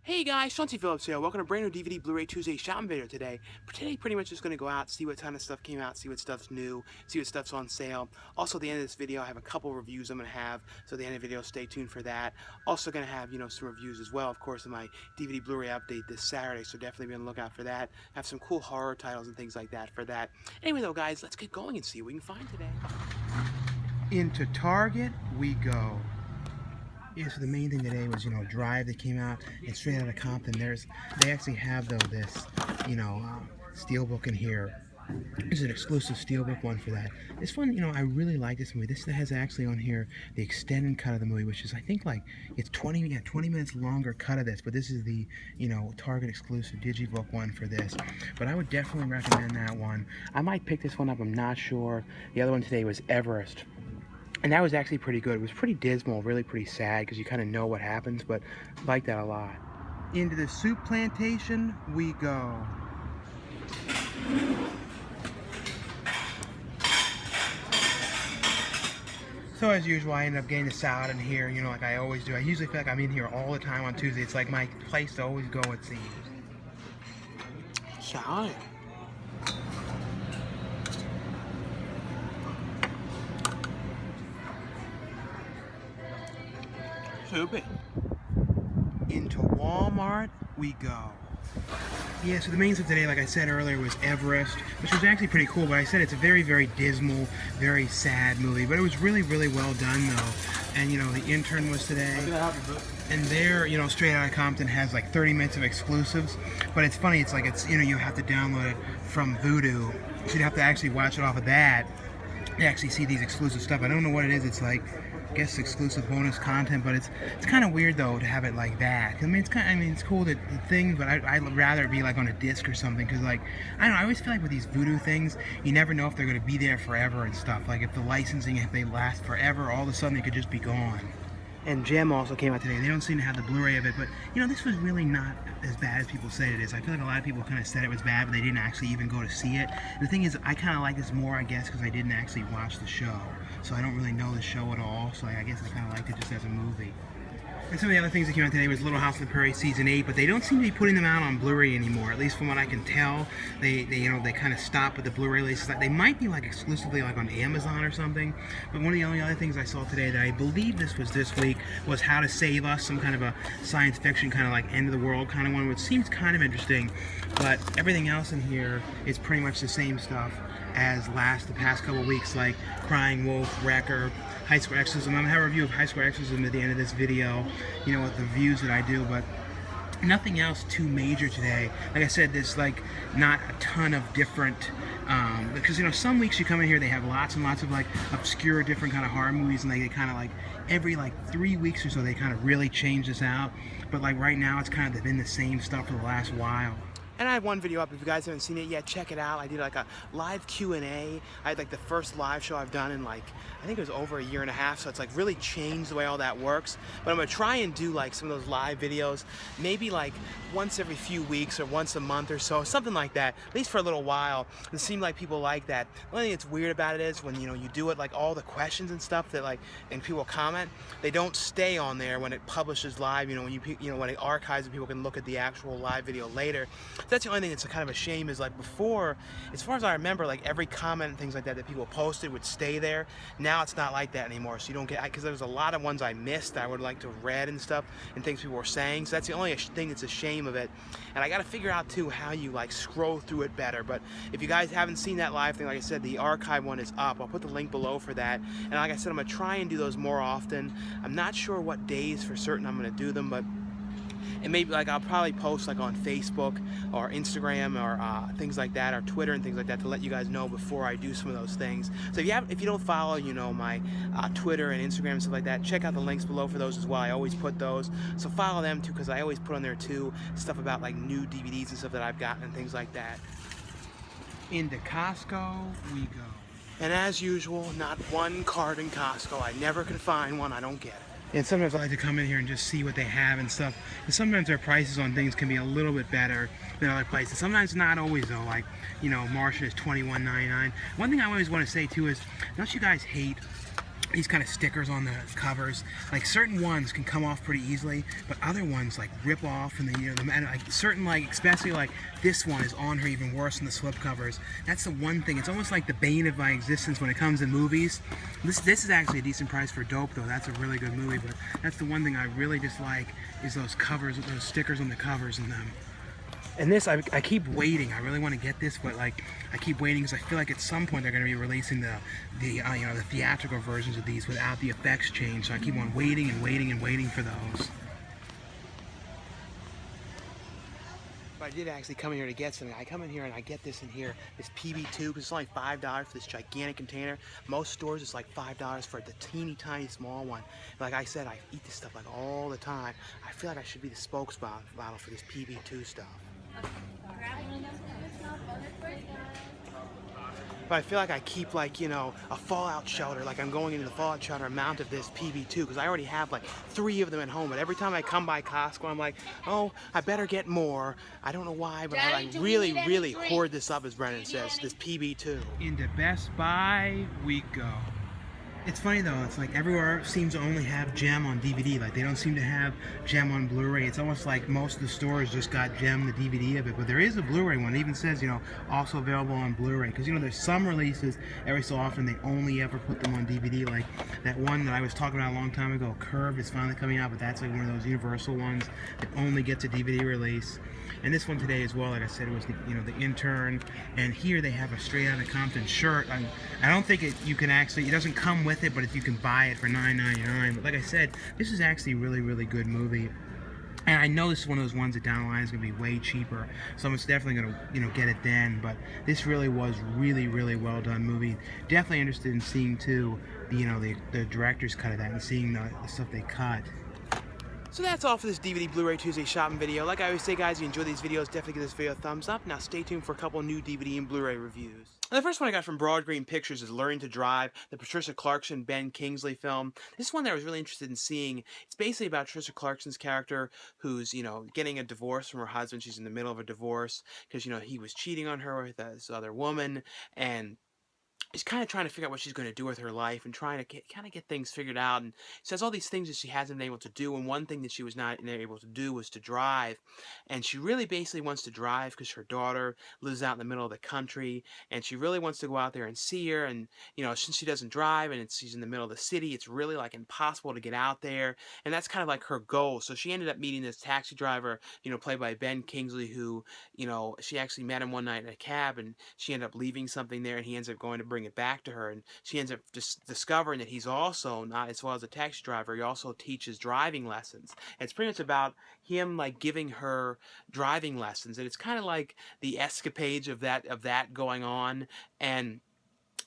Hey guys, Shanti Phillips here. Welcome to a brand new DVD Blu-ray Tuesday shopping video today. Today, pretty much just going to go out, see what kind of stuff came out, see what stuff's new, see what stuff's on sale. Also, at the end of this video, I have a couple reviews I'm going to have, so at the end of the video, stay tuned for that. Also going to have, some reviews as well, of course, in my DVD Blu-ray update this Saturday, so definitely be on the lookout for that. Have some cool horror titles and things like that for that. Anyway, though, guys, let's get going and see what we can find today. Into Target we go. Yeah, so the main thing today was, Drive that came out, and straight out of Compton, they actually have, though, this, steelbook in here. There's an exclusive steelbook one for that. This one, I really like this movie. This has actually on here the extended cut of the movie, which is, I think, like, it's 20 minutes longer cut of this, but this is the, Target exclusive digibook one for this. But I would definitely recommend that one. I might pick this one up, I'm not sure. The other one today was Everest. And that was actually pretty good. It was pretty dismal, really pretty sad, because you kind of know what happens, but I like that a lot. Into the soup plantation we go. So as usual, I end up getting a salad in here, like I always do. I usually feel like I'm in here all the time on Tuesday. It's like my place to always go, it seems. Salad. Soupy. Into Walmart we go. Yeah, so the main stuff today, like I said earlier, was Everest, which was actually pretty cool, but I said it's a very, very dismal, very sad movie, but it was really, really well done, though. And, the intern was today, and there, straight out of Compton has like 30 minutes of exclusives, but it's funny, it's like, you have to download it from Vudu, so you'd have to actually watch it off of that to actually see these exclusive stuff. I don't know what it is, it's like, I guess exclusive bonus content, but it's kind of weird though to have it like that. I mean, it's cool the thing, but I'd rather it be like on a disc or something, because like I don't know, I always feel like with these Vudu things, you never know if they're going to be there forever and stuff. Like if the licensing, if they last forever, all of a sudden they could just be gone. And Gem also came out today. They don't seem to have the Blu-ray of it, but this was really not as bad as people said it is. I feel like a lot of people kind of said it was bad, but they didn't actually even go to see it. The thing is, I kind of like this more, I guess, because I didn't actually watch the show, so I don't really know the show at all. So I guess I kind of liked it just as a movie. And some of the other things that came out today was Little House on the Prairie Season 8, but they don't seem to be putting them out on Blu-ray anymore, at least from what I can tell. They kind of stopped with the Blu-ray releases. They might be like exclusively like on Amazon or something, but one of the only other things I saw today that I believe this week was How to Save Us, some kind of a science fiction kind of like end of the world kind of one, which seems kind of interesting, but everything else in here is pretty much the same stuff as the past couple weeks, like Crying Wolf, Wrecker, High School Exorcism. I'm going to have a review of High School Exorcism at the end of this video, with the views that I do, but nothing else too major today. Like I said, there's like not a ton of different, because some weeks you come in here, they have lots and lots of like obscure different kind of horror movies, and they kind of like every like 3 weeks or so they kind of really change this out, but like right now it's kind of been the same stuff for the last while. And I have one video up. If you guys haven't seen it yet, check it out. I did like a live Q&A. I had like the first live show I've done in like, I think it was over a year and a half, so it's like really changed the way all that works. But I'm gonna try and do like some of those live videos, maybe like once every few weeks or once a month or so, something like that, at least for a little while. It seemed like people like that. The only thing that's weird about it is when, you do it, like all the questions and stuff that like, and people comment, they don't stay on there when it publishes live, when it archives and people can look at the actual live video later. That's the only thing that's kind of a shame, is like before, as far as I remember, like every comment and things like that people posted would stay there. Now it's not like that anymore, so you don't get, because there was a lot of ones I missed that I would like to have read and stuff, and things people were saying, so that's the only thing that's a shame of it. And I got to figure out too how you like scroll through it better. But if you guys haven't seen that live thing, like I said, the archive one is up. I'll put the link below for that, and like I said, I'm gonna try and do those more often. I'm not sure what days for certain I'm gonna do them, but and maybe like I'll probably post like on Facebook or Instagram or things like that, or Twitter and things like that, to let you guys know before I do some of those things. So if you don't follow my Twitter and Instagram and stuff like that, check out the links below for those as well. I always put those, so follow them too, because I always put on there too stuff about like new DVDs and stuff that I've gotten and things like that. Into Costco we go. And as usual, not one card in Costco. I never can find one. I don't get it. And sometimes I like to come in here and just see what they have and stuff. And sometimes their prices on things can be a little bit better than other places. Sometimes not always though. Like, Martian is $21.99. One thing I always want to say too is, don't you guys hate these kind of stickers on the covers. Like certain ones can come off pretty easily, but other ones like rip off, and then and like certain, like especially like this one is on her even worse than the slip covers. That's the one thing. It's almost like the bane of my existence when it comes to movies. This is actually a decent price for Dope though. That's a really good movie, but that's the one thing I really dislike is those covers, those stickers on the covers and them. And this, I keep waiting. I really want to get this, but like I keep waiting because I feel like at some point they're going to be releasing the theatrical versions of these without the effects change. So I keep on waiting and waiting and waiting for those. But I did actually come in here to get something. I come in here and I get this in here, this PB2, because it's only $5 for this gigantic container. Most stores it's like $5 for the teeny tiny small one. Like I said, I eat this stuff like all the time. I feel like I should be the spokesbottle for this PB2 stuff. But I feel like I keep like, a fallout shelter, like I'm going into the fallout shelter amount of this PB2 because I already have like 3 of them at home. But every time I come by Costco, I'm like, oh, I better get more. I don't know why, but I really hoard this up, as Brennan says, this PB2. Into Best Buy we go. It's funny though, it's like everywhere seems to only have Gem on DVD. Like they don't seem to have Gem on Blu-ray. It's almost like most of the stores just got Gem, the DVD of it. But there is a Blu-ray one. It even says, also available on Blu-ray. Because, there's some releases, every so often, they only ever put them on DVD. Like that one that I was talking about a long time ago, Curve, is finally coming out. But that's like one of those Universal ones that only gets a DVD release. And this one today as well, like I said, it was the Intern. And here they have a Straight Outta Compton shirt. I don't think you can actually, it doesn't come with it, but if you can buy it for $9.99. But like I said, this is actually a really good movie. And I know this is one of those ones that down the line is going to be way cheaper, so I'm definitely going to get it then. But this really was really well done movie. Definitely interested in seeing too the director's cut of that and seeing the stuff they cut. So that's all for this DVD Blu-ray Tuesday shopping video. Like I always say, guys, if you enjoy these videos, definitely give this video a thumbs up. Now stay tuned for a couple new DVD and Blu-ray reviews. The first one I got from Broad Green Pictures is Learning to Drive, the Patricia Clarkson, Ben Kingsley film. This one that I was really interested in seeing. It's basically about Patricia Clarkson's character who's, getting a divorce from her husband. She's in the middle of a divorce because, he was cheating on her with this other woman, and she's kind of trying to figure out what she's going to do with her life and trying to get things figured out. And says all these things that she hasn't been able to do. And one thing that she was not able to do was to drive. And she really basically wants to drive because her daughter lives out in the middle of the country. And she really wants to go out there and see her. And, since she doesn't drive and she's in the middle of the city, it's really like impossible to get out there. And that's kind of like her goal. So she ended up meeting this taxi driver, played by Ben Kingsley, who, she actually met him one night in a cab and she ended up leaving something there and he ends up going to bring it back to her, and she ends up just discovering that he's also, not as well as a taxi driver, he also teaches driving lessons. And it's pretty much about him like giving her driving lessons, and it's kind of like the escapades of that going on. And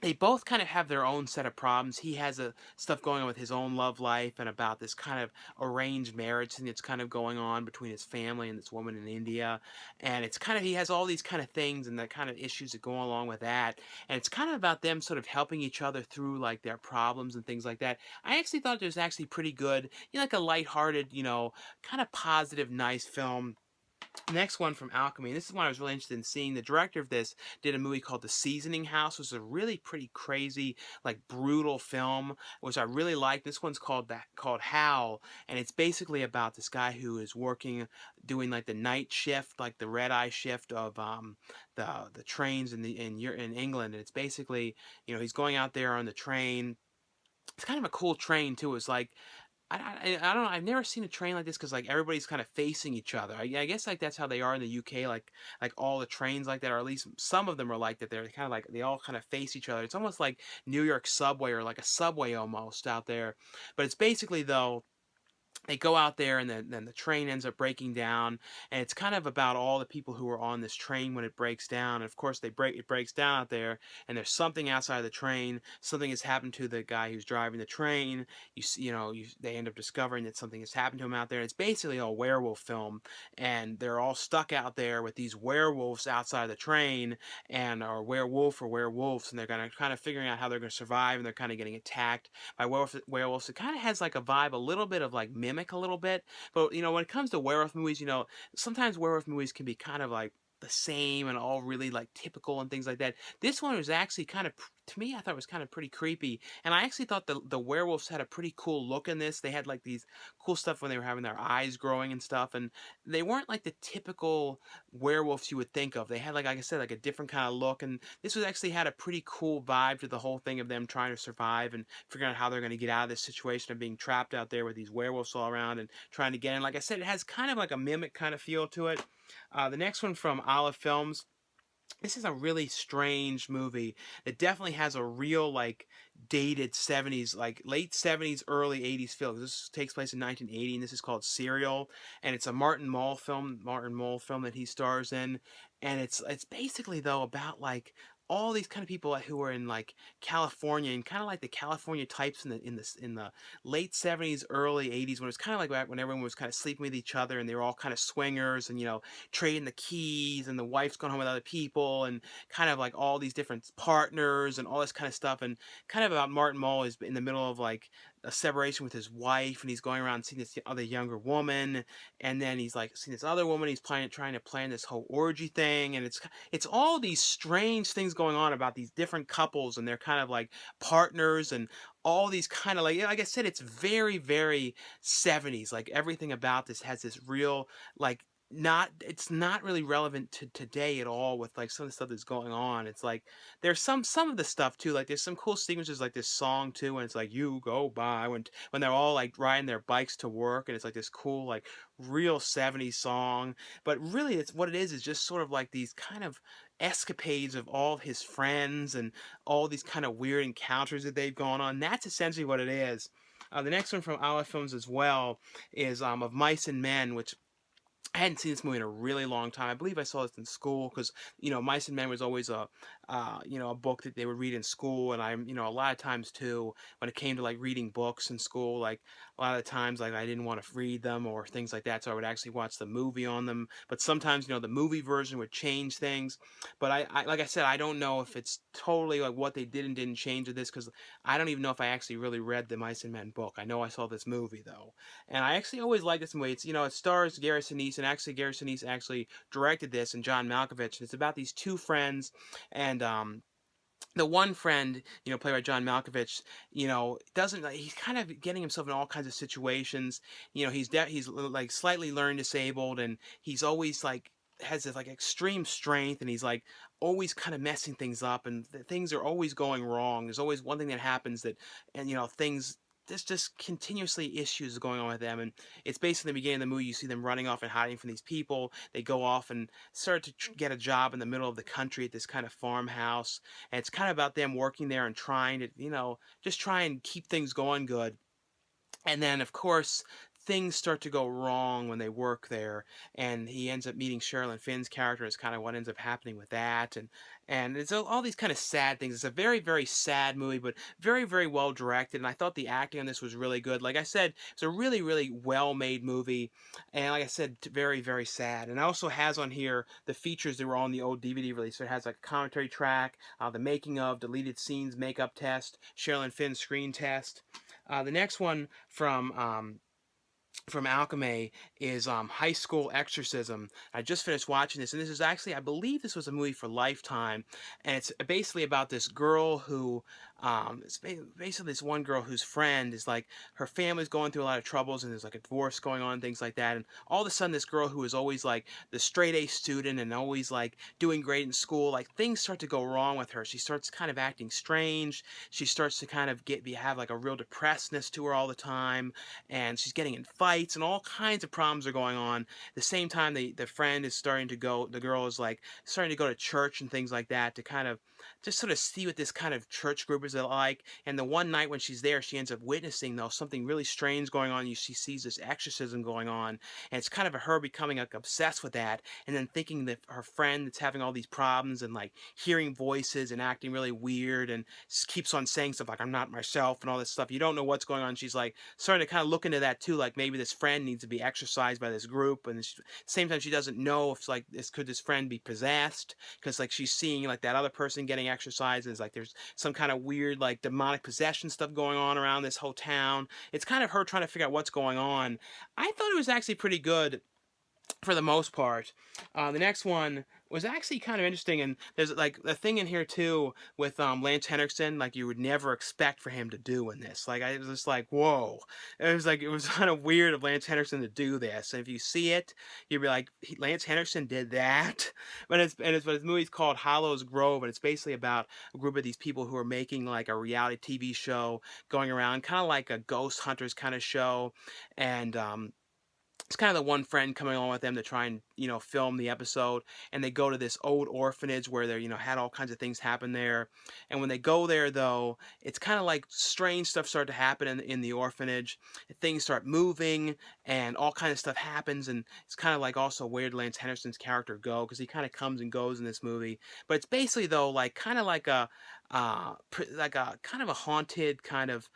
they both kind of have their own set of problems. He has stuff going on with his own love life and about this kind of arranged marriage thing that's kind of going on between his family and this woman in India. And it's kind of, he has all these kind of things and the kind of issues that go along with that. And it's kind of about them sort of helping each other through like their problems and things like that. I actually thought it was actually pretty good. Like a lighthearted, kind of positive, nice film. Next one from Alchemy, and this is one I was really interested in seeing. The director of this did a movie called The Seasoning House, which was a really pretty crazy, like brutal film, which I really liked. This one's called Howl, and it's basically about this guy who is doing like the night shift, like the red eye shift of the trains in England, and it's basically he's going out there on the train. It's kind of a cool train too. It's like I don't know. I've never seen a train like this because like everybody's kind of facing each other. I guess like that's how they are in the UK. Like all the trains like that, or at least some of them are like that. They're kind of like they all kind of face each other. It's almost like New York subway or like a subway almost out there. But it's basically though. They go out there and then the train ends up breaking down, and it's kind of about all the people who are on this train when it breaks down. And of course it breaks down out there, and there's something outside of the train. Something has happened to the guy who's driving the train. They end up discovering that something has happened to him out there. It's basically a werewolf film, and they're all stuck out there with these werewolves outside the train, and or werewolves, and they're kind of figuring out how they're going to survive, and they're kind of getting attacked by werewolves. It kind of has like a vibe, a little bit of like Mimic a little bit, but when it comes to werewolf movies, sometimes werewolf movies can be kind of like the same and all really like typical and things like that. This one was actually kind of to me, I thought it was kind of pretty creepy. And I actually thought the werewolves had a pretty cool look in this. They had like these cool stuff when they were having their eyes growing and stuff, and they weren't like the typical werewolves you would think of. They had like I said, like a different kind of look, and this was actually had a pretty cool vibe to the whole thing of them trying to survive and figuring out how they're going to get out of this situation of being trapped out there with these werewolves all around and trying to get in. Like I said, it has kind of like a mimic kind of feel to it. The next one from Olive Films. This is a really strange movie that definitely has a real like dated 70s, like late 70s, early 80s feel. This takes place in 1980, and this is called Serial, and it's a Martin Mull film that he stars in, and it's basically though about like all these kind of people who are in like California and kind of like the California types in the late 70s, early 80s when it was kind of like when everyone was kind of sleeping with each other and they were all kind of swingers and trading the keys and the wife's going home with other people and kind of like all these different partners and all this kind of stuff and kind of about Martin Mull is in the middle of like a separation with his wife and he's going around seeing this other younger woman and then he's like seeing this other woman he's trying to plan this whole orgy thing and it's all these strange things going on about these different couples and they're kind of like partners and all these kind of like I said it's very very 70s like everything about this has this real like it's not really relevant to today at all with like some of the stuff that's going on. It's like there's some of the stuff too, like there's some cool sequences like this song too, and it's like you go by when they're all like riding their bikes to work and it's like this cool like real 70s song. But really it's what it is just sort of like these kind of escapades of all of his friends and all these kind of weird encounters that they've gone on. That's essentially what it is. The next one from Olive Films as well is of Mice and Men, which I hadn't seen this movie in a really long time. I believe I saw this in school because Mice and Men was always a book that they would read in school, and a lot of times too when it came to like reading books in school, like a lot of the times like I didn't want to read them or things like that, so I would actually watch the movie on them. But sometimes the movie version would change things. But I like I said, I don't know if it's totally like what they did and didn't change with this because I don't even know if I actually really read the Mice and Men book. I know I saw this movie though. And I actually always liked this movie. It stars Gary Sinise, and actually Gary Sinise actually directed this, and John Malkovich. And it's about these two friends, and the one friend, played by John Malkovich, doesn't he's kind of getting himself in all kinds of situations. He's like slightly learning disabled, and he's always like has this like extreme strength, and he's like always kind of messing things up, and things are always going wrong. There's always one thing that happens and things. There's just continuously issues going on with them, and it's basically the beginning of the movie. You see them running off and hiding from these people. They go off and start to get a job in the middle of the country at this kind of farmhouse, and it's kind of about them working there and trying to, just try and keep things going good. And then, of course, things start to go wrong when they work there, and he ends up meeting Sherilyn Finn's character. Is kind of what ends up happening with that, and it's all these kind of sad things. It's a very very sad movie, but very very well directed. And I thought the acting on this was really good. Like I said, it's a really really well made movie, and like I said, very very sad. And it also has on here the features that were on the old DVD release. So it has like a commentary track, the making of, deleted scenes, makeup test, Sherilyn Finn screen test. The next one from Alchemy is High School Exorcism. I just finished watching this, and this is actually, I believe this was a movie for Lifetime, and it's basically about this girl who, it's basically this one girl whose friend is like, her family's going through a lot of troubles, and there's like a divorce going on, and things like that, and all of a sudden this girl who is always like the straight A student and always like doing great in school, like things start to go wrong with her. She starts kind of acting strange. She starts to kind of have like a real depressedness to her all the time, and she's getting in fights and all kinds of problems are going on. At the same time, the friend is starting to go, the girl is like starting to go to church and things like that to kind of just sort of see what this kind of church group is like. And the one night when she's there, she ends up witnessing though something really strange going on. She sees this exorcism going on, and it's kind of her becoming like obsessed with that, and then thinking that her friend that's having all these problems and like hearing voices and acting really weird and keeps on saying stuff like I'm not myself and all this stuff. You don't know what's going on. She's like starting to kind of look into that too, like maybe this friend needs to be exorcised by this group, and at the same time she doesn't know if like could this friend be possessed, because like she's seeing like that other person getting exorcised, and it's like there's some kind of weird like demonic possession stuff going on around this whole town. It's kind of her trying to figure out what's going on. I thought it was actually pretty good for the most part. The next one was actually kind of interesting. And there's like a thing in here too with Lance Henriksen, like you would never expect for him to do in this. Like I was just like, whoa. It was kind of weird of Lance Henriksen to do this. And if you see it, you'd be like, Lance Henriksen did that. But his movie's called Hollow's Grove, and it's basically about a group of these people who are making like a reality TV show going around, kind of like a ghost hunters kind of show. And it's kind of the one friend coming along with them to try and film the episode. And they go to this old orphanage where they're had all kinds of things happen there. And when they go there though, it's kind of like strange stuff start to happen in the orphanage. Things start moving and all kinds of stuff happens. And it's kind of like also weird Lance Henderson's character go, because he kind of comes and goes in this movie. But it's basically though like kind of like a like a kind of a haunted kind of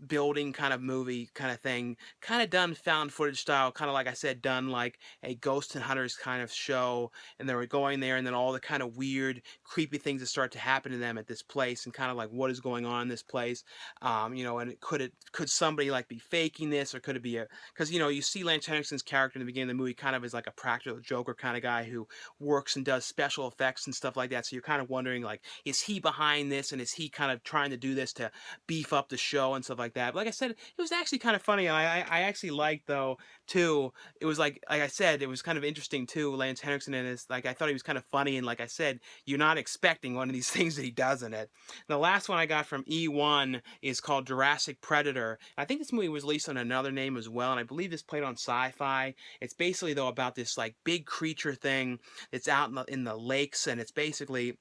building kind of movie kind of thing, kind of done found footage style, kind of like I said, done like a Ghost and Hunters kind of show. And they were going there, and then all the kind of weird, creepy things that start to happen to them at this place, and kind of like what is going on in this place. And could somebody like be faking this, or could it be a, because you see Lance Henriksen's character in the beginning of the movie kind of is like a practical joker kind of guy who works and does special effects and stuff like that. So you're kind of wondering like, is he behind this, and is he kind of trying to do this to beef up the show and stuff like that. But like I said, it was actually kind of funny. And I actually liked though too. It was like I said, it was kind of interesting too. Lance Henriksen in this, like I thought he was kind of funny, and like I said, you're not expecting one of these things that he does in it. The last one I got from E1 is called Jurassic Predator. I think this movie was released on another name as well, and I believe this played on Sci-Fi. It's basically though about this like big creature thing that's out in the lakes, and it's basically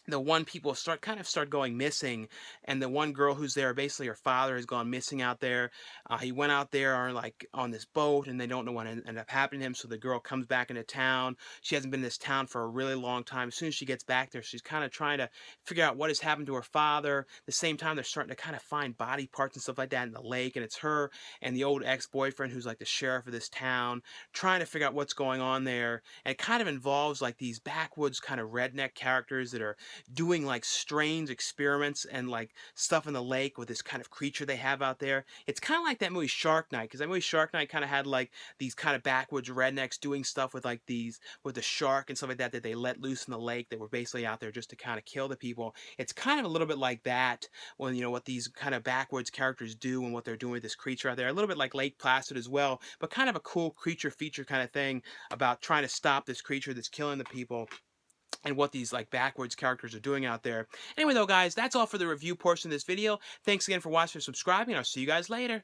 the one people start going missing, and the one girl who's there, basically her father has gone missing out there. He went out there on this boat, and they don't know what ended up happening to him. So the girl comes back into town. She hasn't been in this town for a really long time. As soon as she gets back there, she's kind of trying to figure out what has happened to her father. At the same time, they're starting to kind of find body parts and stuff like that in the lake, and it's her and the old ex-boyfriend who's like the sheriff of this town trying to figure out what's going on there. And it kind of involves like these backwoods kind of redneck characters that are doing like strange experiments and like stuff in the lake with this kind of creature they have out there. It's kind of like that movie Shark Night, because that movie Shark Night kind of had like these kind of backwoods rednecks doing stuff with like these with the shark and stuff like that they let loose in the lake, that were basically out there just to kind of kill the people. It's kind of a little bit like that, when what these kind of backwoods characters do and what they're doing with this creature out there. A little bit like Lake Placid as well, but kind of a cool creature feature kind of thing about trying to stop this creature that's killing the people, and what these like backwards characters are doing out there. Anyway though guys, that's all for the review portion of this video. Thanks again for watching and subscribing. I'll see you guys later.